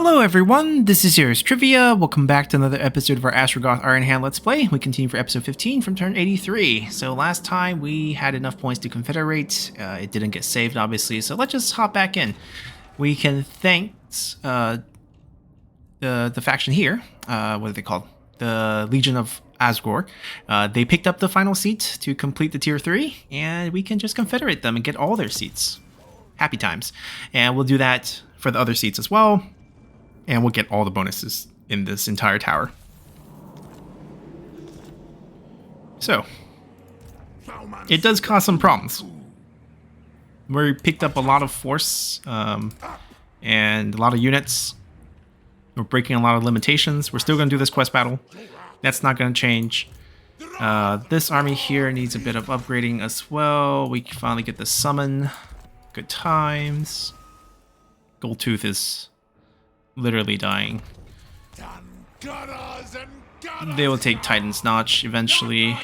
Hello everyone, this is Heroes Trivia. Welcome back to another episode of our Astragoth Ironhand Let's Play. We continue for episode 15 from turn 83. So last time we had enough points to confederate. It didn't get saved obviously, so let's just hop back in. We can thank the faction here, what are they called? The Legion of Asgore. They picked up the final seat to complete the tier 3, and we can just confederate them and get all their seats. Happy times. And we'll do that for the other seats as well. And we'll get all the bonuses in this entire tower. So, it does cause some problems. We picked up a lot of force and a lot of units. We're breaking a lot of limitations. We're still going to do this quest battle. That's not going to change. This army here needs a bit of upgrading as well. We can finally get the summon. Good times. Goldtooth is literally dying. They will take Titan's Notch eventually.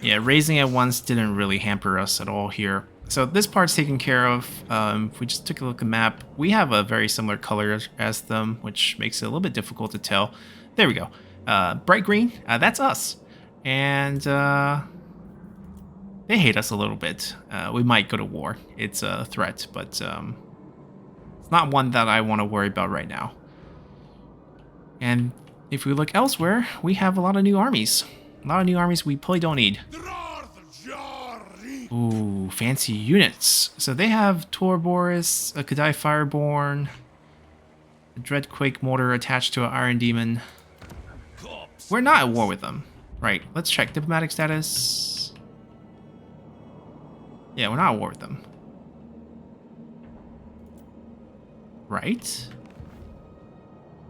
Yeah, raising at once didn't really hamper us at all here. So this part's taken care of. If we just took a look at the map, we have a very similar color as them, which makes it a little bit difficult to tell. There we go. Bright green, that's us. And they hate us a little bit. We might go to war. It's a threat, but it's not one that I want to worry about right now. And if we look elsewhere, we have a lot of new armies. A lot of new armies we probably don't need. Ooh, fancy units. So they have Torboris, a Kadai Fireborn, a Dreadquake Mortar attached to an Iron Demon. We're not at war with them. Right, let's check diplomatic status. Yeah, we're not at war with them. Right?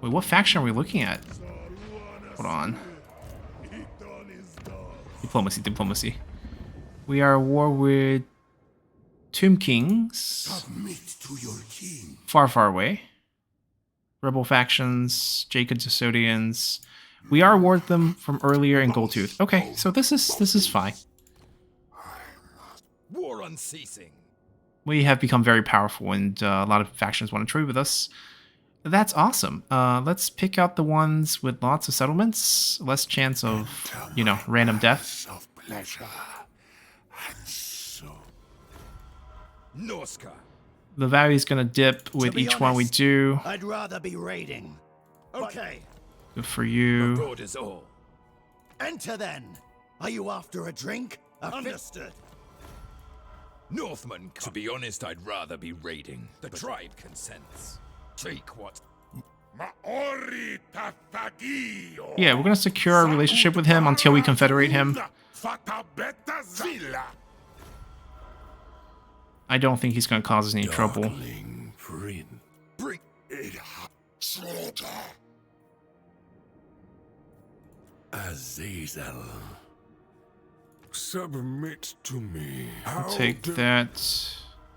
Wait, what faction are we looking at? Hold on. Diplomacy. We are at war with Tomb Kings. Submit to your king. Far away. Rebel factions, Jacob Custodians. We are at war with them from earlier in Goldtooth. Okay, so this is fine. War unceasing. We have become very powerful, and a lot of factions want to trade with us. That's awesome. Let's pick out the ones with lots of settlements, less chance of, you know, random death. The value is going to dip with each one we do. I'd rather be raiding. Okay. Good for you. Enter then. Are you after a drink? Understood. Northman, to be honest, I'd rather be raiding. The tribe consents. Take what? Yeah, we're gonna secure our relationship with him until we confederate him. I don't think he's gonna cause us any trouble. Bring it slaughter. Azazel. Submit to me. I'll take that.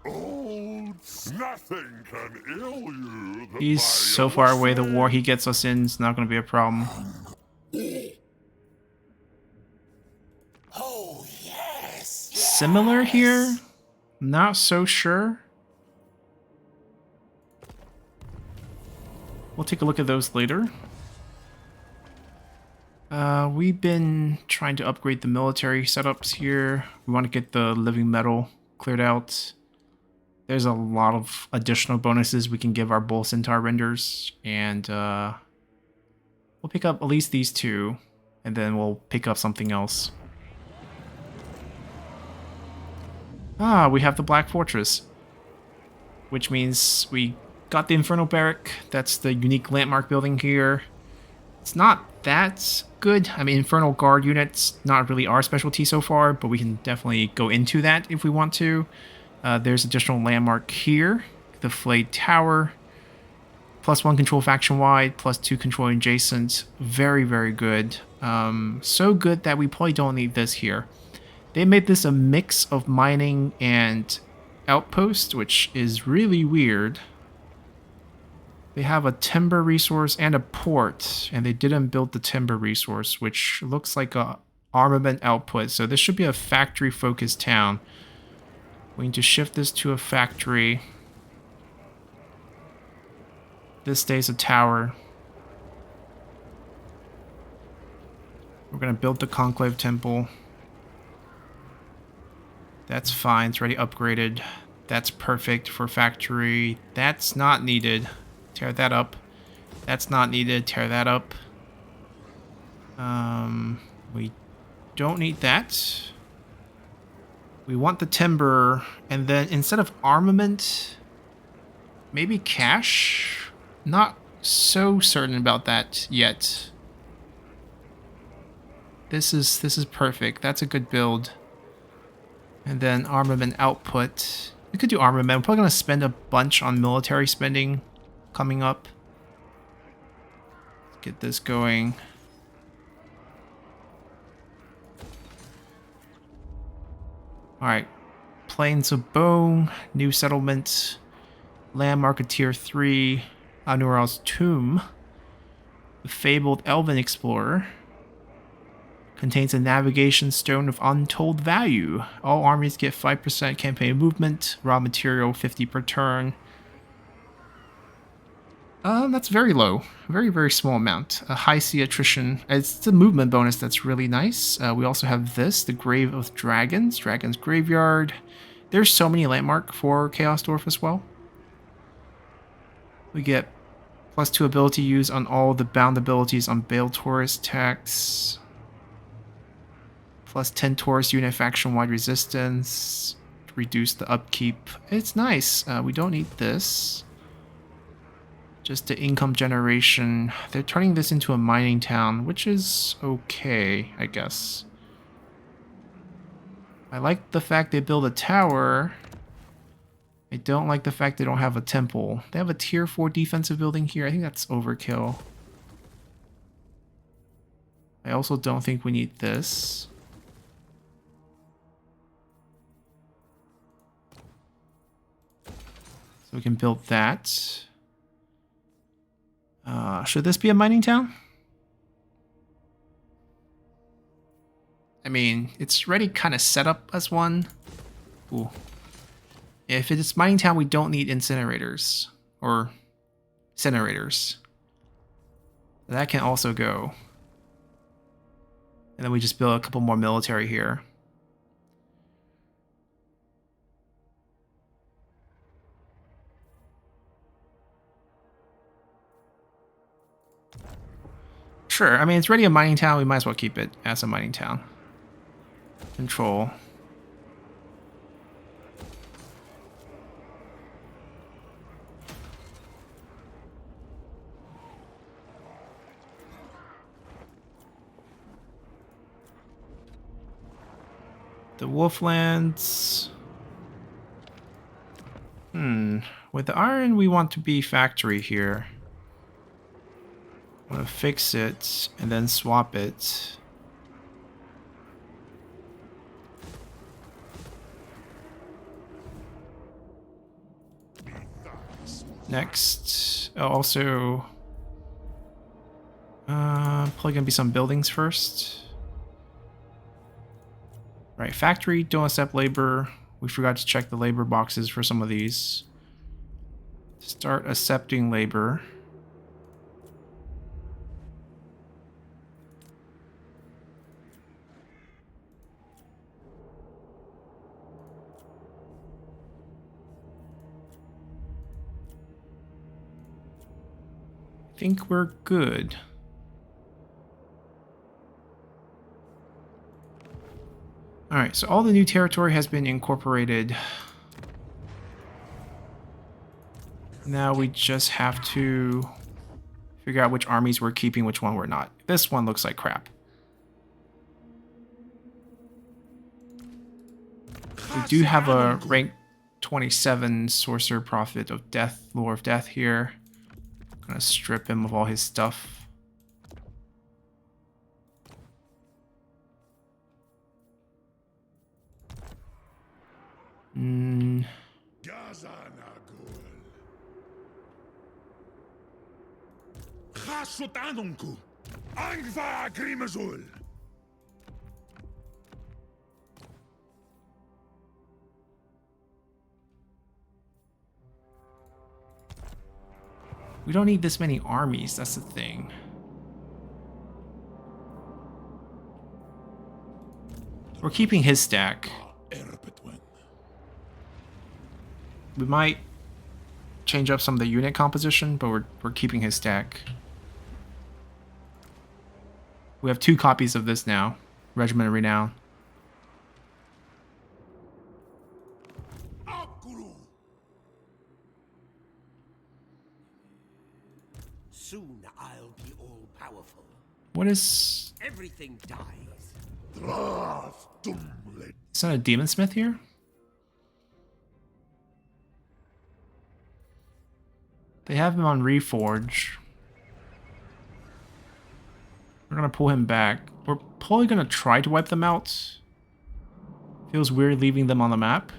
Nothing can ill you. He's so far away, the war he gets us in is not going to be a problem. Oh, yes. Similar here? Not so sure. We'll take a look at those later. We've been trying to upgrade the military setups here. We want to get the living metal cleared out. There's a lot of additional bonuses we can give our Bull Centaur renders, and we'll pick up at least these two, and then we'll pick up something else. We have the Black Fortress, which means we got the Infernal Barrack. That's the unique landmark building here. It's not that good. I mean, Infernal Guard units, not really our specialty so far, but we can definitely go into that if we want to. There's additional landmark here. The Flayed Tower. +1 control faction-wide, +2 control adjacent. Very, very good. So good that we probably don't need this here. They made this a mix of mining and outpost, which is really weird. They have a timber resource and a port, and they didn't build the timber resource, which looks like a armament output. So this should be a factory-focused town. We need to shift this to a factory. This stays a tower. We're gonna build the Conclave Temple. That's fine, it's already upgraded. That's perfect for factory. That's not needed. Tear that up. That's not needed. Tear that up. We don't need that. We want the timber, and then instead of armament, maybe cash? Not so certain about that yet. This is perfect. That's a good build. And then armament output. We could do armament. I'm probably going to spend a bunch on military spending coming up. Let's get this going. Alright. Plains of Bone. New settlement. Landmark of Tier 3. Anural's Tomb. The Fabled Elven Explorer. Contains a navigation stone of untold value. All armies get 5% campaign movement. Raw material 50 per turn. That's very low. Very, very small amount. A high sea attrition. It's the movement bonus that's really nice. We also have this, the Grave of Dragons. Dragon's Graveyard. There's so many landmark for Chaos Dwarf as well. We get +2 ability use on all the bound abilities on Bale Taurus attacks. +10 Taurus unit faction-wide resistance. Reduce the upkeep. It's nice. We don't need this. Just the income generation. They're turning this into a mining town, which is okay, I guess. I like the fact they build a tower. I don't like the fact they don't have a temple. They have a tier 4 defensive building here. I think that's overkill. I also don't think we need this. So we can build that. Should this be a mining town? I mean, it's already kind of set up as one. Ooh. If it's mining town, we don't need incinerators. Or incinerators. That can also go. And then we just build a couple more military here. Sure, I mean, it's already a mining town. We might as well keep it as a mining town. Control. The Wolflands. With the iron, we want to be factory here. I'm gonna fix it and then swap it. Next, also probably gonna be some buildings first. Right, factory, don't accept labor. We forgot to check the labor boxes for some of these. Start accepting labor. I think we're good. Alright, so all the new territory has been incorporated. Now we just have to figure out which armies we're keeping, which one we're not. This one looks like crap. We do have a rank 27 Sorcerer Prophet of Death, Lore of Death here. Gonna strip him of all his stuff. We don't need this many armies, that's the thing. We're keeping his stack. We might change up some of the unit composition, but we're keeping his stack. We have 2 copies of this now. Regiment of Renown. Soon I'll be all powerful. What is... Everything dies. Is that a demon smith here? They have him on Reforge. We're gonna pull him back. We're probably gonna try to wipe them out. Feels weird leaving them on the map.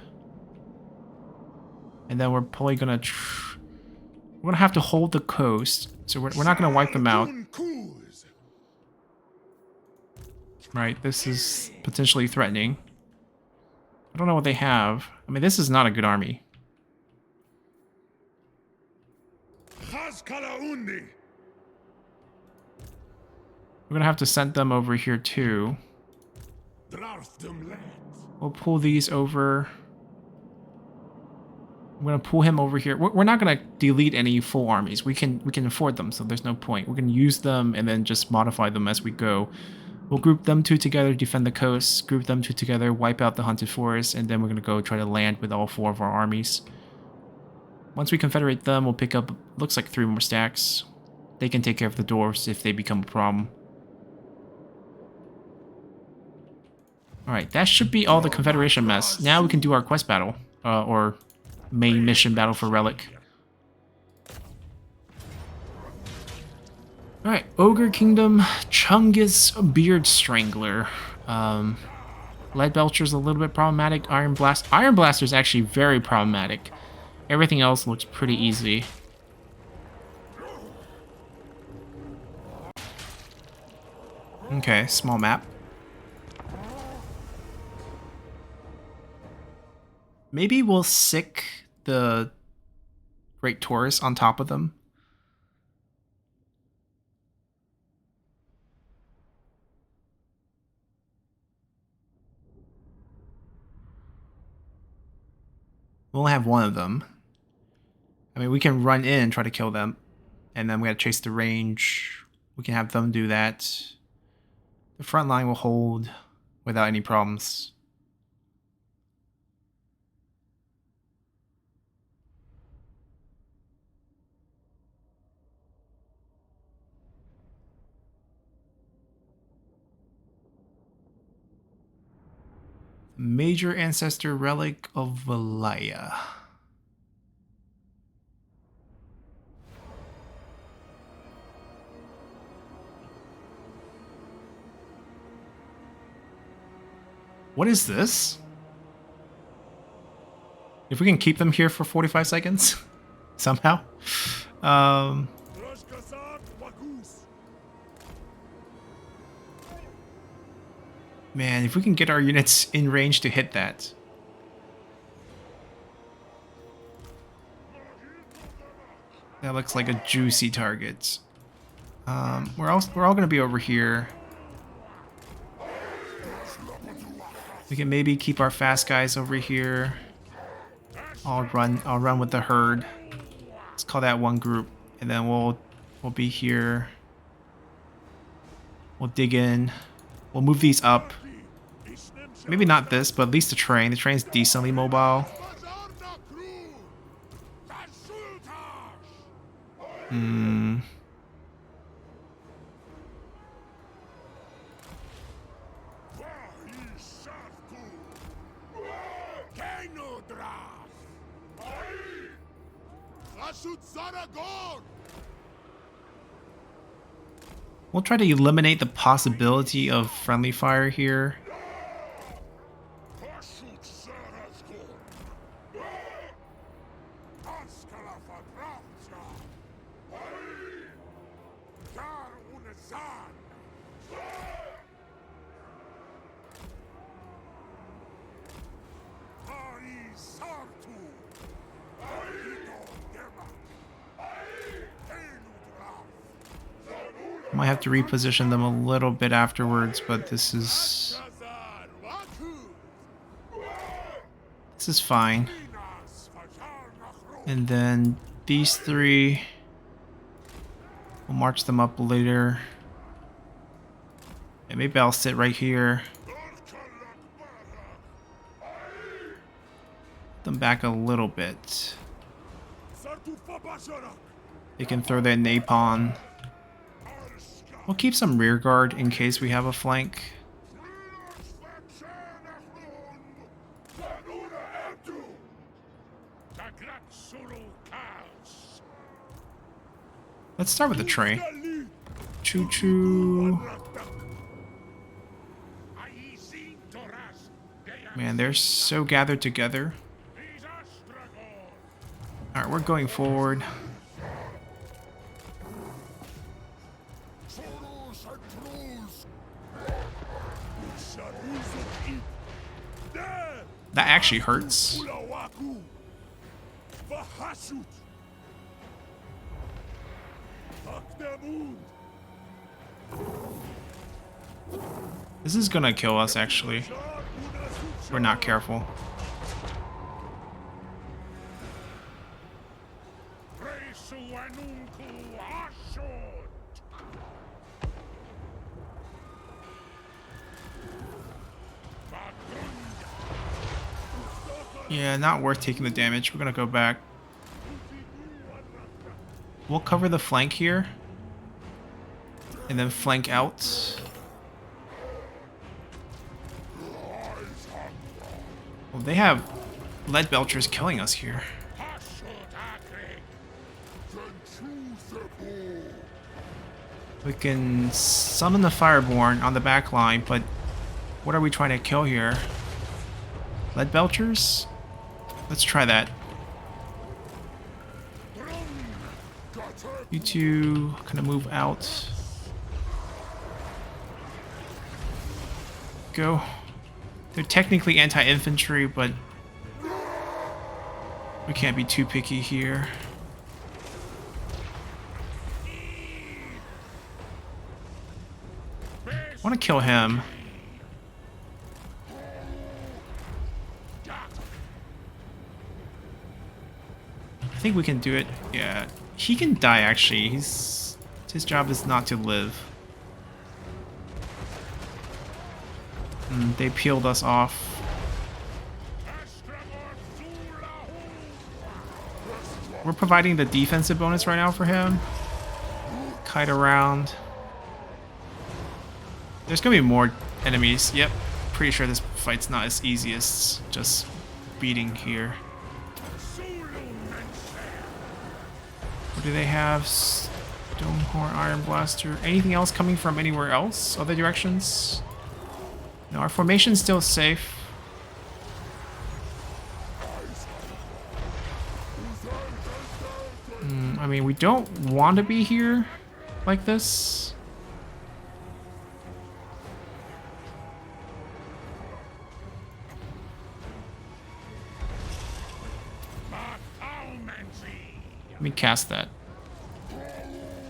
And then we're probably gonna... we're gonna have to hold the coast. So we're not gonna wipe them out. Right, this is potentially threatening. I don't know what they have. I mean, this is not a good army. We're gonna have to send them over here too. We'll pull these over. I'm gonna pull him over here. We're not gonna delete any full armies. We can afford them, so there's no point. We're gonna use them and then just modify them as we go. We'll group them 2 together, defend the coast. Group them 2 together, wipe out the hunted forest, and then we're gonna go try to land with all 4 of our armies. Once we confederate them, we'll pick up, looks like 3 more stacks. They can take care of the dwarves if they become a problem. Alright, that should be all the Confederation mess. Now we can do our quest battle, or main mission battle for Relic. Alright, Ogre Kingdom, Chungus Beard Strangler. Lead Belcher's a little bit problematic. Iron Blaster's actually very problematic. Everything else looks pretty easy. Okay, small map. Maybe we'll sick the Great Taurus on top of them. We'll only have one of them. I mean, we can run in and try to kill them. And then we gotta chase the range. We can have them do that. The front line will hold without any problems. Major Ancestor Relic of Valaya. What is this? If we can keep them here for 45 seconds, somehow. Man, if we can get our units in range to hit that. That looks like a juicy target. We're all gonna be over here. We can maybe keep our fast guys over here. I'll run with the herd. Let's call that one group, and then we'll be here. We'll dig in. We'll move these up. Maybe not this, but at least the train. The train's decently mobile. We'll try to eliminate the possibility of friendly fire here. Might have to reposition them a little bit afterwards, but this is fine. And then these three, we'll march them up later. And maybe I'll sit right here. Them back a little bit. They can throw their napalm. We'll keep some rear guard in case we have a flank. Let's start with the train. Choo choo. Man, they're so gathered together. Alright, we're going forward. That actually hurts. This is gonna kill us, actually. We're not careful. Yeah, not worth taking the damage. We're gonna go back. We'll cover the flank here. And then flank out. Well, they have lead belchers killing us here. We can summon the Fireborn on the back line, but what are we trying to kill here? Lead belchers? Let's try that. You two kind of move out. Go. They're technically anti-infantry, but we can't be too picky here. I want to kill him. I think we can do it. Yeah, he can die actually. His job is not to live. They peeled us off. We're providing the defensive bonus right now for him. Kite around. There's gonna be more enemies. Yep, pretty sure this fight's not as easy as just beating here. What do they have? Stonehorn, Iron Blaster. Anything else coming from anywhere else? Other directions? No, our formation's still safe. I mean, we don't want to be here like this. Let me cast that.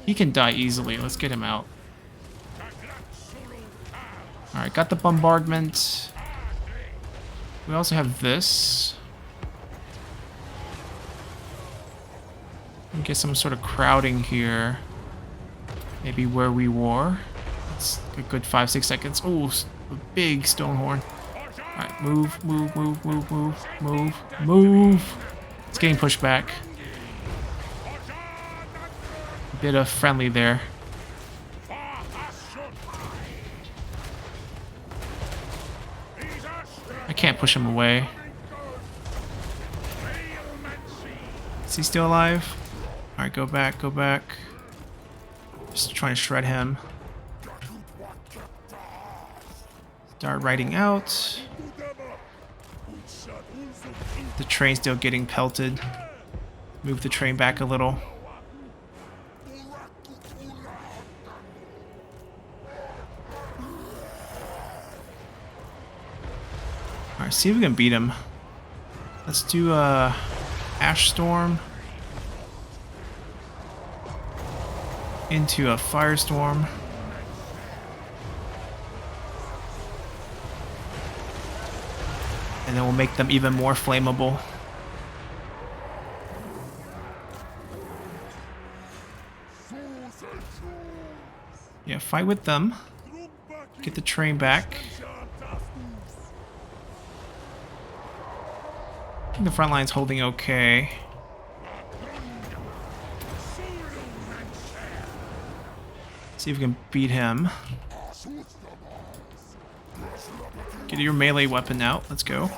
He can die easily. Let's get him out. Alright, got the bombardment. We also have this. Get some sort of crowding here. Maybe where we were. It's a good 5-6 seconds. Oh, a big Stonehorn. Alright, move, move, move, move, move, move, move. It's getting pushed back. A bit of friendly there. I can't push him away. Is he still alive? Alright, go back, go back. Just trying to shred him. Start riding out. The train's still getting pelted. Move the train back a little. Alright, see if we can beat him. Let's do Ash Storm. into a firestorm. And then we'll make them even more flammable. Yeah, fight with them. Get the train back. I think the front line's holding okay. See if we can beat him. Get your melee weapon out. Let's go.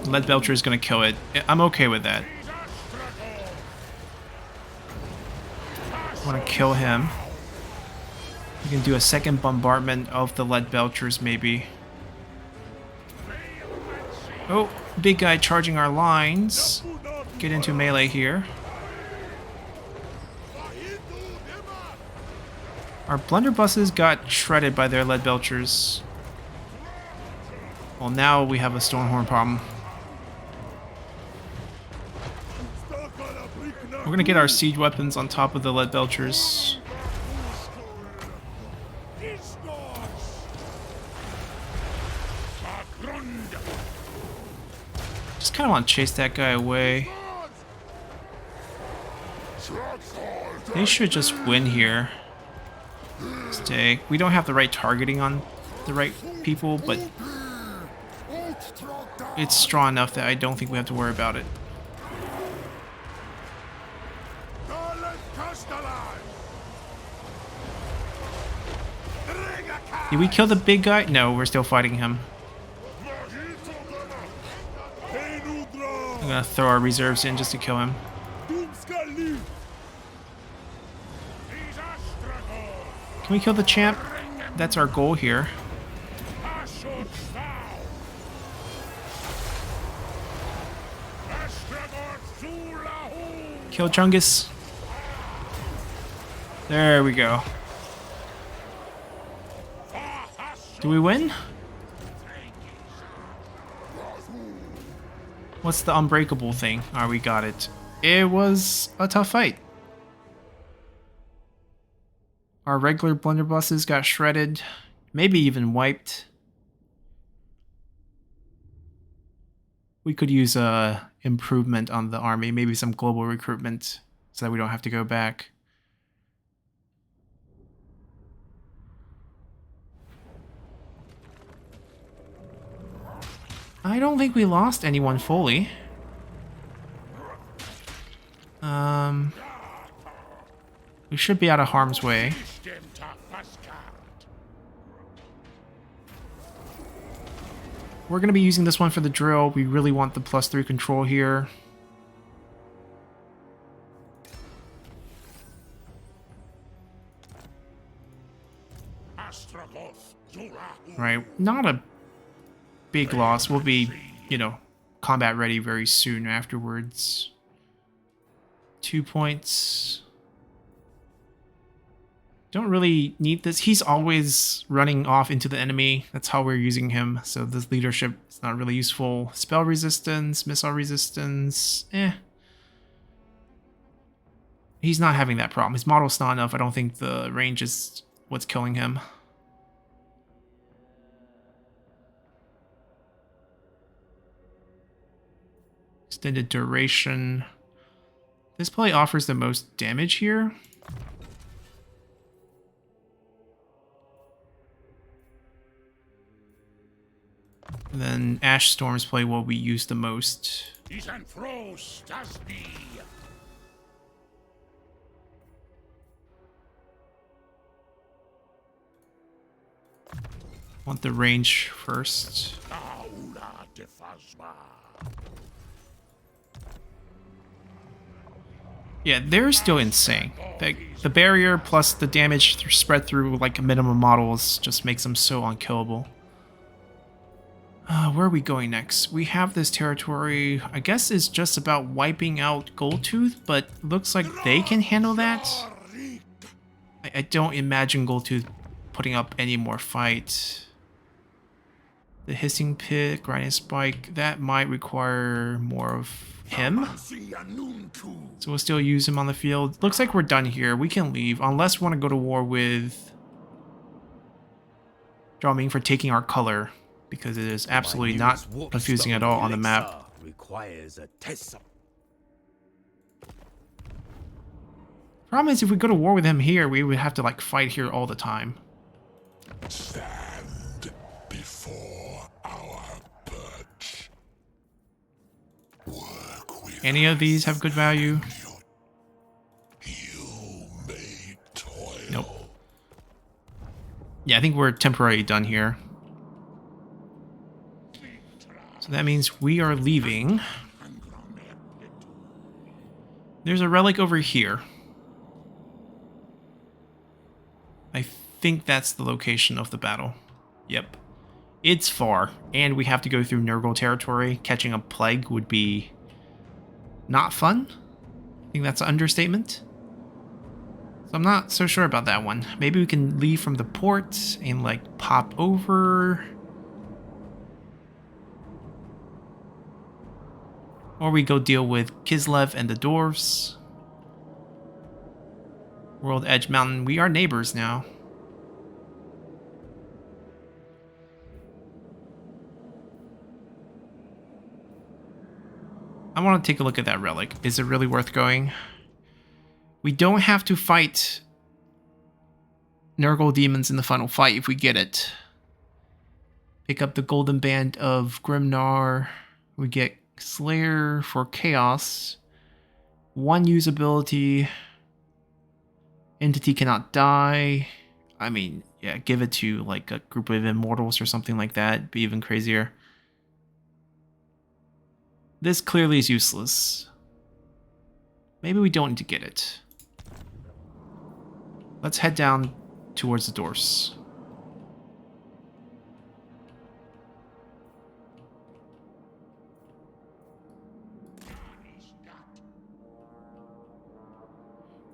Lead Belcher is going to kill it. I'm okay with that. I want to kill him. We can do a second bombardment of the Lead Belchers, maybe. Oh, big guy charging our lines. Get into melee here. Our blunderbusses got shredded by their Lead Belchers. Well, now we have a Stormhorn problem. We're gonna get our siege weapons on top of the Lead Belchers. Just kind of want to chase that guy away. They should just win here. Stay. We don't have the right targeting on the right people, but it's strong enough that I don't think we have to worry about it. Did we kill the big guy? No, we're still fighting him. I'm gonna throw our reserves in just to kill him. Can we kill the champ? That's our goal here. Kill Chungus. There we go. Do we win? What's the unbreakable thing? Ah, we got it. It was a tough fight. Our regular blunderbusses got shredded, maybe even wiped. We could use a improvement on the army, maybe some global recruitment, so that we don't have to go back. I don't think we lost anyone fully. We should be out of harm's way. We're going to be using this one for the drill. We really want the +3 control here. Right, not a big loss. We'll be, you know, combat ready very soon afterwards. 2 points. Don't really need this. He's always running off into the enemy. That's how we're using him. So this leadership is not really useful. Spell resistance, missile resistance, He's not having that problem. His model's not enough. I don't think the range is what's killing him. Extended duration. This probably offers the most damage here. And then Ash Storm is probably what we use the most. Want the range first. Yeah, they're still insane. The barrier plus the damage spread through like minimum models just makes them so unkillable. Where are we going next? We have this territory, I guess is just about wiping out Goldtooth, but looks like they can handle that. I don't imagine Goldtooth putting up any more fight. The hissing pit, grinding spike, that might require more of him. So we'll still use him on the field. Looks like we're done here. We can leave unless we want to go to war with Drumming for taking our color, because it is absolutely not confusing at all on the map. Requires a test. Problem is, if we go to war with him here, we would have to like fight here all the time. Stand before our perch. Work with Any of these have good value? you may toil. Nope. Yeah, I think we're temporarily done here. So that means we are leaving. There's a relic over here. I think that's the location of the battle. Yep. It's far, and we have to go through Nurgle territory. Catching a plague would be not fun. I think that's an understatement. So I'm not so sure about that one. Maybe we can leave from the port and like pop over. Or we go deal with Kislev and the Dwarfs. World Edge Mountain. We are neighbors now. I want to take a look at that relic. Is it really worth going? We don't have to fight Nurgle demons in the final fight if we get it. Pick up the Golden Band of Grimnar. We get Slayer for Chaos. 1 usability. Entity cannot die. I mean, yeah, give it to like a group of immortals or something like that. It'd be even crazier. This clearly is useless. Maybe we don't need to get it. Let's head down towards the Dwarfs.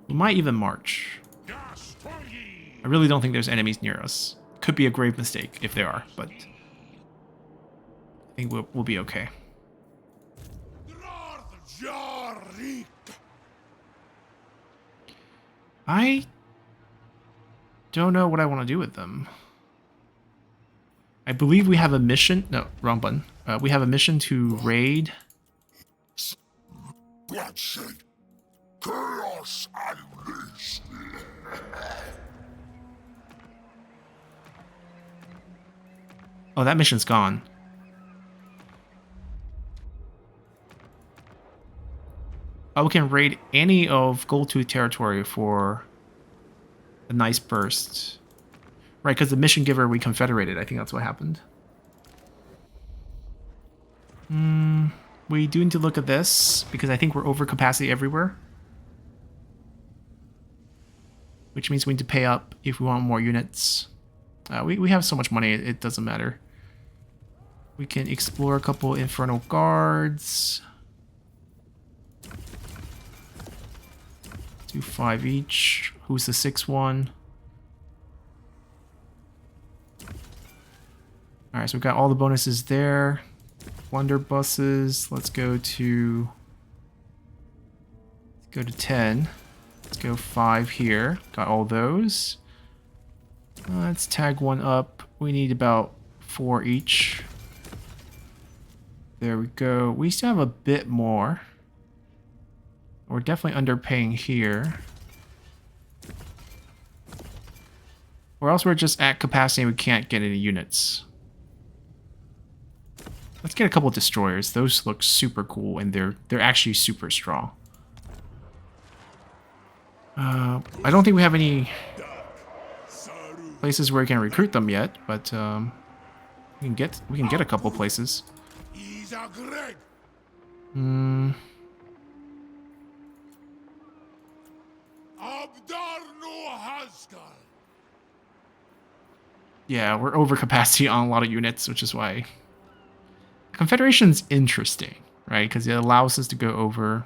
We might even march. I really don't think there's enemies near us. Could be a grave mistake if there are, but I think we'll be okay. I don't know what I want to do with them. I believe we have a mission. No, wrong button. We have a mission to raid. Bloodshed. Chaos unleashed. Oh, that mission's gone. Oh, we can raid any of Goldtooth territory for a nice burst. Right, because the mission giver we confederated. I think that's what happened. We do need to look at this, because I think we're over capacity everywhere. Which means we need to pay up if we want more units. We have so much money, it doesn't matter. We can explore a couple Infernal Guards. Do 5 each. Who's the 6th one? Alright, so we've got all the bonuses there. Blunderbusses. Let's go to 10. Let's go 5 here. Got all those. Let's tag 1 up. We need about 4 each. There we go. We still have a bit more. We're definitely underpaying here. Or else we're just at capacity and we can't get any units. Let's get a couple of destroyers. Those look super cool and they're actually super strong. I don't think we have any places where we can recruit them yet, but we can get a couple places. Yeah, we're over capacity on a lot of units, which is why Confederation's interesting, right? Because it allows us to go over.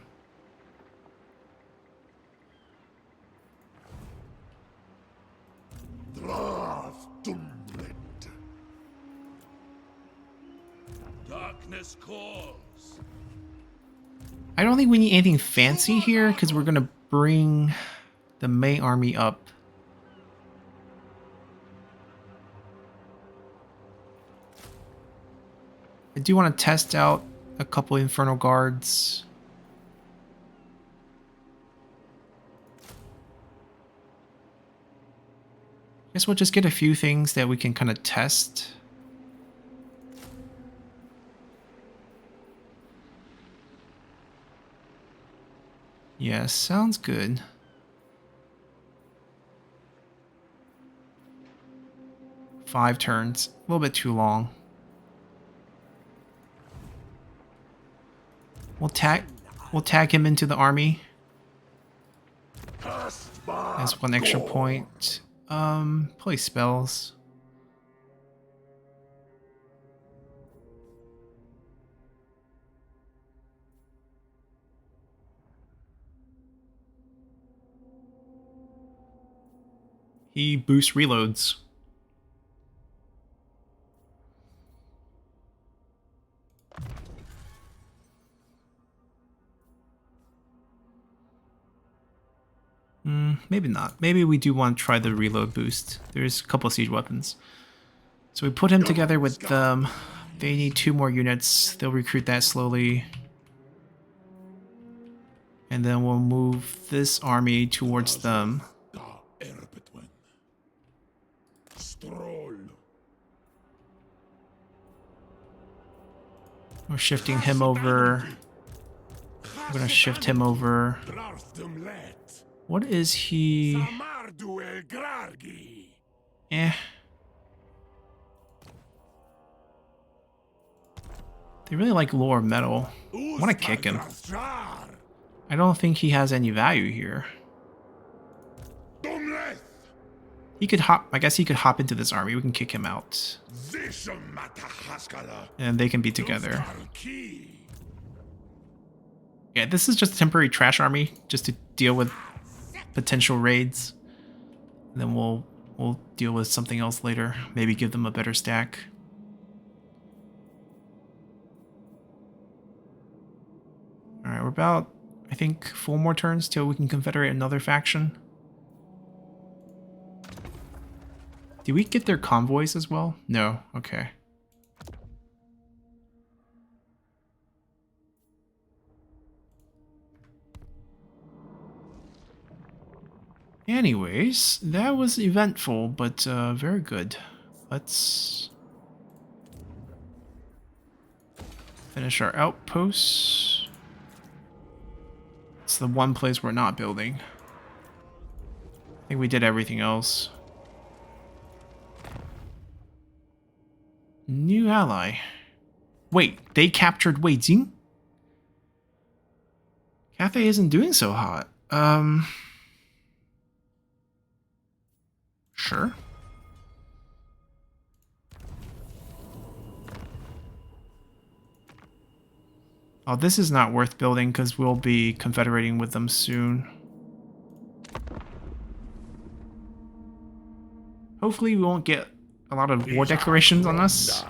glorious cause. I don't think we need anything fancy here because we're going to bring the main army up. I do want to test out a couple Infernal Guards. Guess we'll just get a few things that we can kind of test. Yeah, sounds good. Five turns, a little bit too long. We'll tag him into the army as one extra point. Play spells. He boosts reloads. Maybe not. Maybe we do want to try the reload boost. There's a couple of siege weapons. So we put him together with them. They need 2 more units. They'll recruit that slowly. And then we'll move this army towards them. We're shifting him over. We're going to shift him over. What is he? Eh. They really like lower metal. I want to kick him. I don't think he has any value here. He could hop. I guess he could hop into this army. We can kick him out. And they can be together. Yeah, this is just a temporary trash army, just to deal with potential raids. And then we'll deal with something else later. Maybe give them a better stack. Alright, we're about, I think, 4 more turns till we can confederate another faction. Did we get their convoys as well? No, okay. Anyways, that was eventful, but very good. Let's finish our outposts. It's the one place we're not building. I think we did everything else. New ally. Wait, they captured Weijing? Cathay isn't doing so hot. Sure. Oh, this is not worth building because we'll be confederating with them soon. Hopefully we won't get a lot of war declarations on us.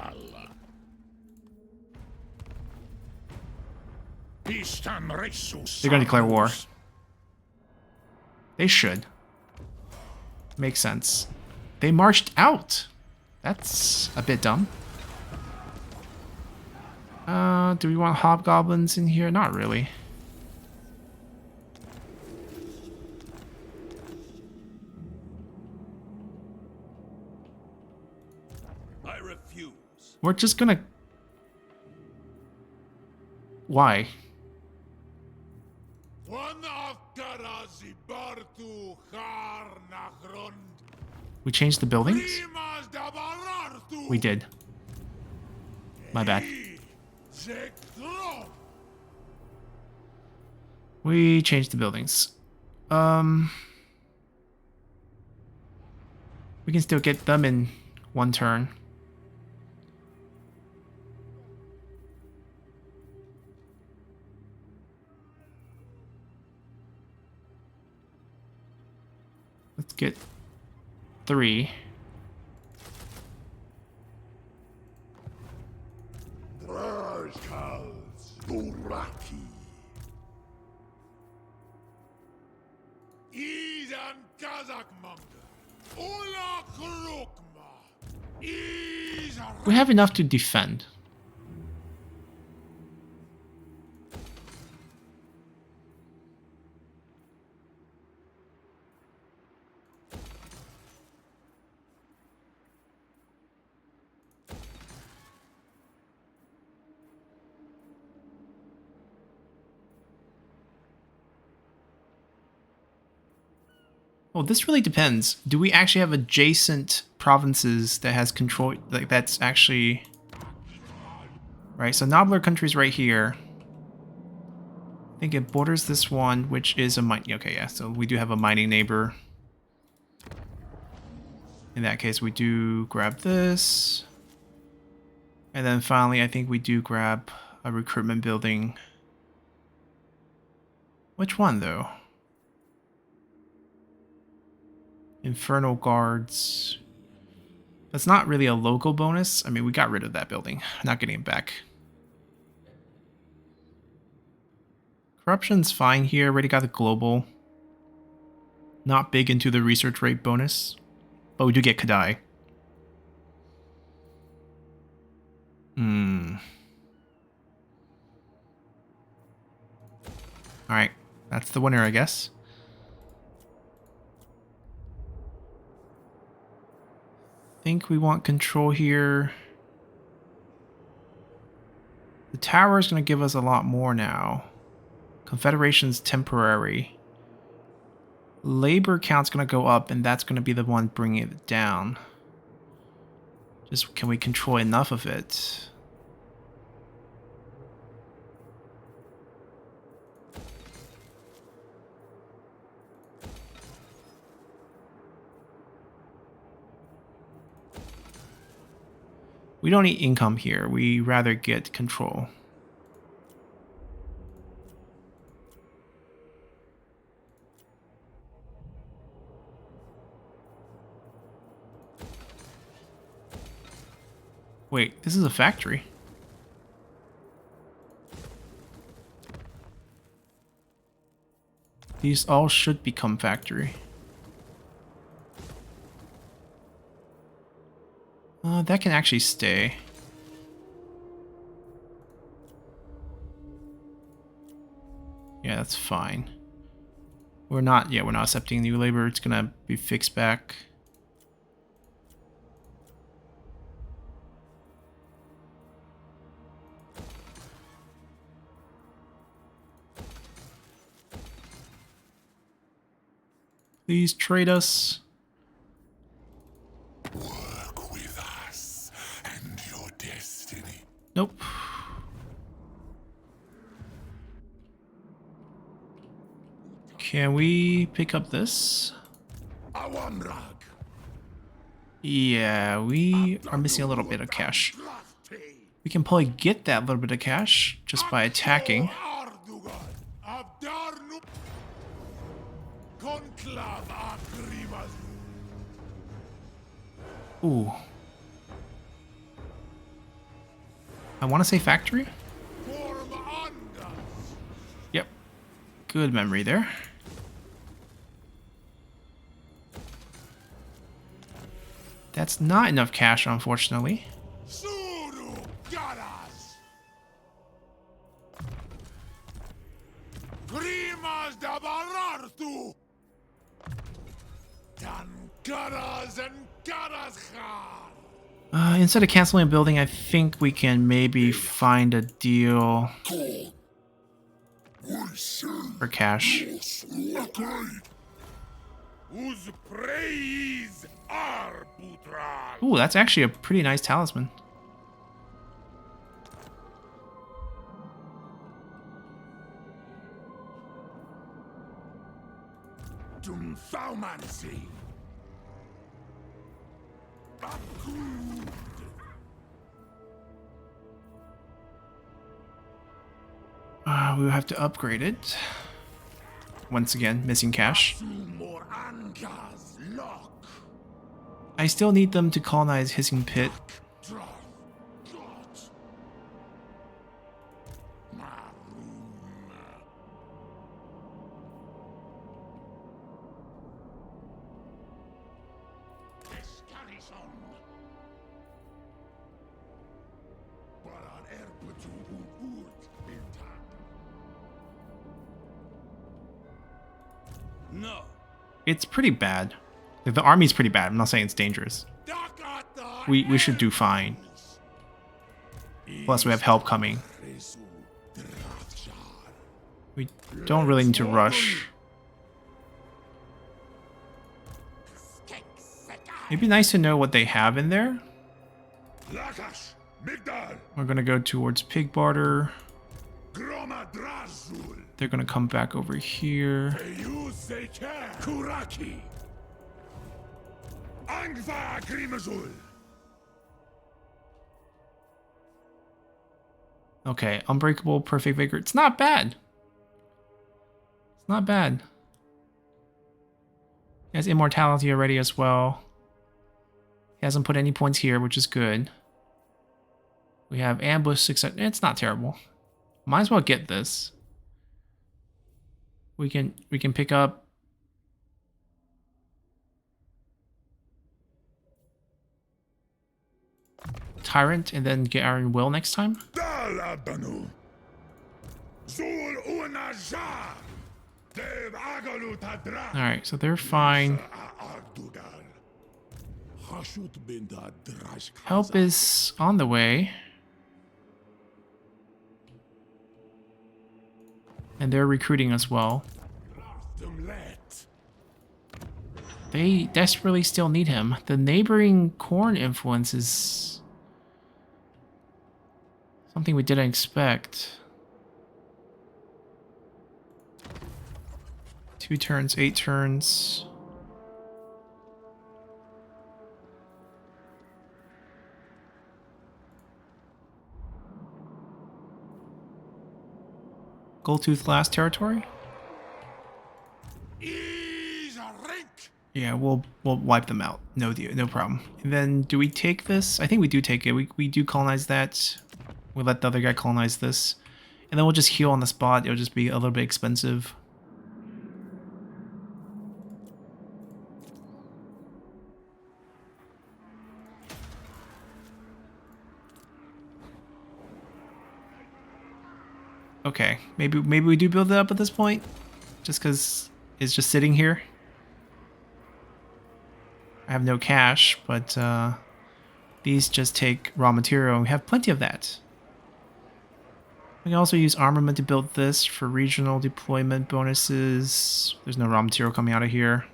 They're gonna declare war. They should. Makes sense. They marched out. That's a bit dumb. Do we want hobgoblins in here? Not really. I refuse. We're just gonna... Why? We changed the buildings? We did. My bad. We changed the buildings. We can still get them in one turn. Let's get 3. Idan Kazakmanga. Ola Krokma. We have enough to defend. Well, this really depends. Do we actually have adjacent provinces that has control, like that's actually... Right, so Nobler country's right here. I think it borders this one, which is a mine. Okay, yeah, so we do have a mining neighbor. In that case, we do grab this. And then finally, I think we do grab a recruitment building. Which one, though? Infernal Guards. That's not really a local bonus. I mean, we got rid of that building. Not getting it back. Corruption's fine here. Already got the global. Not big into the research rate bonus. But we do get Kadai. Alright. That's the winner, I guess. Think we want control here. The tower is going to give us a lot more now. Confederation's temporary. Labor count's going to go up, and that's going to be the one bringing it down. Just can we control enough of it? We don't need income here. We rather get control. Wait, this is a factory. These all should become factory. That can actually stay. Yeah, that's fine. We're not accepting new labor. It's gonna be fixed back. Please trade us. Work with us and your destiny. Nope. Can we pick up this? Awamrag. Yeah, we are missing a little bit of cash. We can probably get that little bit of cash just by attacking. Ooh. I want to say factory? Yep. Good memory there. That's not enough cash, unfortunately. Instead of canceling a building, I think we can maybe find a deal for cash. Ooh, that's actually a pretty nice talisman. We will have to upgrade it. Once again, missing cash. I still need them to colonize Hissing Pit. No. It's pretty bad. Like, the army's pretty bad. I'm not saying it's dangerous. We should do fine. Plus, we have help coming. We don't really need to rush. It'd be nice to know what they have in there. We're gonna go towards Pig Barter. They're gonna come back over here. Okay, Unbreakable, Perfect Vigor. It's not bad. It's not bad. He has Immortality already as well. He hasn't put any points here, which is good. We have Ambush 6. It's not terrible. Might as well get this. We can pick up Tyrant and then get Iron Will next time. Alright, so they're fine. Help is on the way. And they're recruiting as well. They desperately still need him. The neighboring corn influence is something we didn't expect. 2 turns, 8 turns. Goldtooth last territory? Yeah, we'll wipe them out. No problem. And then do we take this? I think we do take it. We do colonize that. We let the other guy colonize this. And then we'll just heal on the spot. It'll just be a little bit expensive. Okay, maybe we do build it up at this point, just because it's just sitting here. I have no cash, but these just take raw material, and we have plenty of that. We can also use armament to build this for regional deployment bonuses. There's no raw material coming out of here.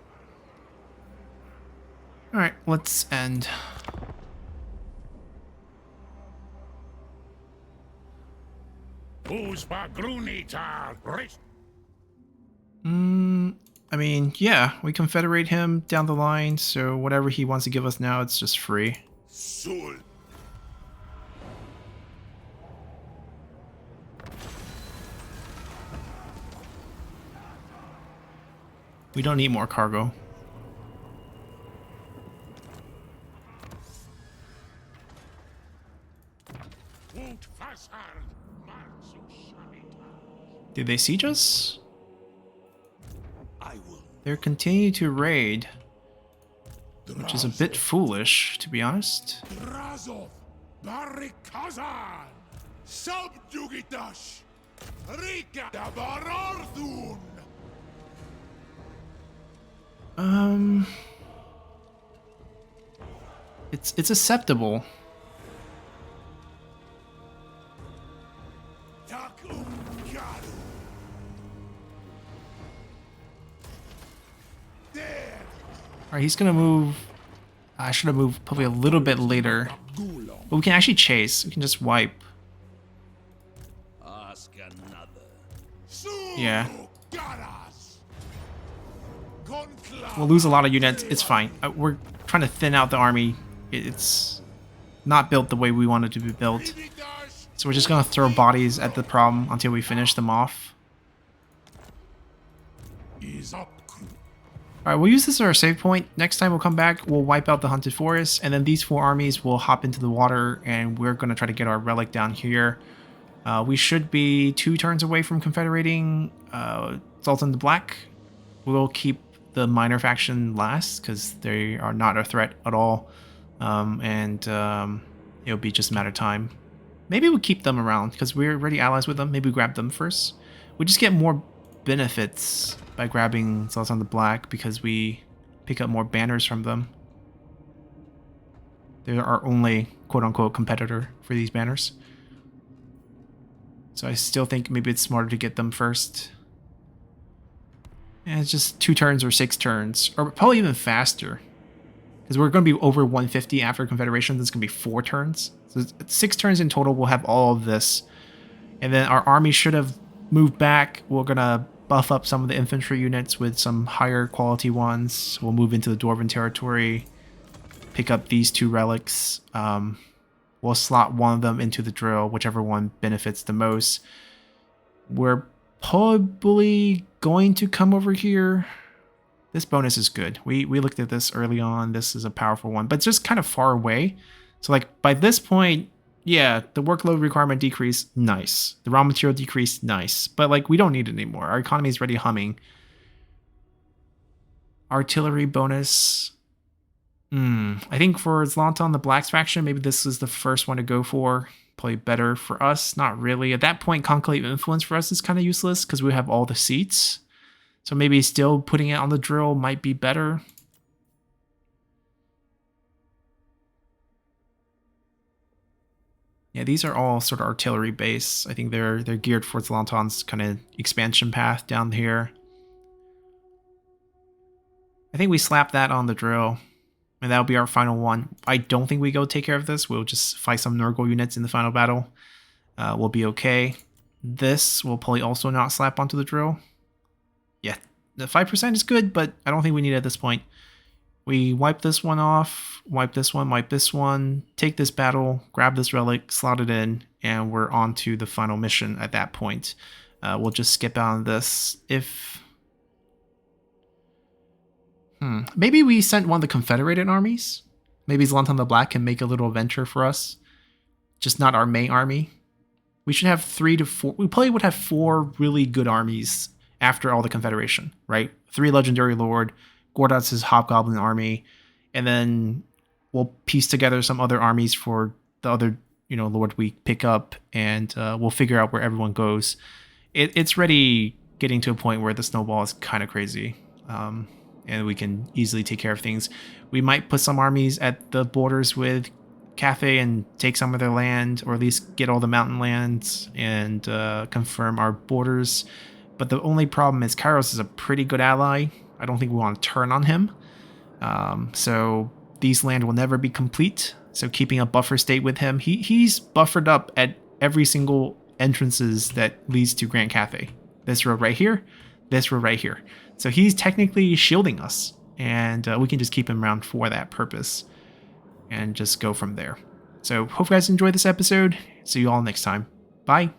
Alright, let's end. I mean, yeah, we confederate him down the line, so whatever he wants to give us now, it's just free. We don't need more cargo. Did they siege us? They're continuing to raid, which is a bit foolish, to be honest. It's acceptable. Alright, he's gonna move. I should have moved probably a little bit later. But we can actually chase. We can just wipe. Ask another. Yeah. We'll lose a lot of units. It's fine. We're trying to thin out the army. It's not built the way we want it to be built. So we're just gonna throw bodies at the problem until we finish them off. Alright, we'll use this as our save point. Next time we'll come back, we'll wipe out the Hunted Forest, and then these 4 armies will hop into the water, and we're going to try to get our relic down here. We should be 2 turns away from confederating Sultan the Black. We'll keep the minor faction last, because they are not a threat at all. It'll be just a matter of time. Maybe we'll keep them around because we're already allies with them. Maybe we grab them first. We just get more benefits by grabbing Zlatan the Black because we pick up more banners from them. They're our only quote-unquote competitor for these banners. So I still think maybe it's smarter to get them first. And it's just 2 turns or 6 turns, or probably even faster. Because we're going to be over 150 after Confederation. It's going to be 4 turns. So 6 turns in total, we'll have all of this. And then our army should have moved back. We're going to buff up some of the infantry units with some higher quality ones. We'll move into the Dwarven territory. Pick up these 2 relics. We'll slot one of them into the drill, whichever one benefits the most. We're probably going to come over here. This bonus is good. We looked at this early on. This is a powerful one, but it's just kind of far away. So like by this point, yeah, the workload requirement decrease, nice. The raw material decrease, nice. But like we don't need it anymore. Our economy is already humming. Artillery bonus. I think for Zlatan, the Black's faction, maybe this is the first one to go for. Probably better for us. Not really. At that point, Conclave Influence for us is kind of useless because we have all the seats. So maybe still putting it on the drill might be better. Yeah, these are all sort of artillery base. I think they're geared for Zlatan's kind of expansion path down here. I think we slap that on the drill. And that'll be our final one. I don't think we go take care of this. We'll just fight some Nurgle units in the final battle. We'll be okay. This will probably also not slap onto the drill. Yeah, the 5% is good, but I don't think we need it at this point. We wipe this one off, wipe this one, take this battle, grab this relic, slot it in, and we're on to the final mission at that point. We'll just skip out on this. Maybe we sent one of the Confederated armies. Maybe Zlatan the Black can make a little venture for us. Just not our main army. We should have 3 to 4. We probably would have 4 really good armies after all the Confederation, right? 3 Legendary Lord, Gordatz's Hobgoblin army, and then we'll piece together some other armies for the other, Lord we pick up, and we'll figure out where everyone goes. It's already getting to a point where the snowball is kind of crazy. And we can easily take care of things. We might put some armies at the borders with Cathay and take some of their land, or at least get all the mountain lands and confirm our borders. But the only problem is Kairos is a pretty good ally. I don't think we want to turn on him. So these land will never be complete. So keeping a buffer state with him, he's buffered up at every single entrances that leads to Grand Cathay. This road right here, this road right here. So he's technically shielding us, and we can just keep him around for that purpose and just go from there. So hope you guys enjoyed this episode. See you all next time. Bye.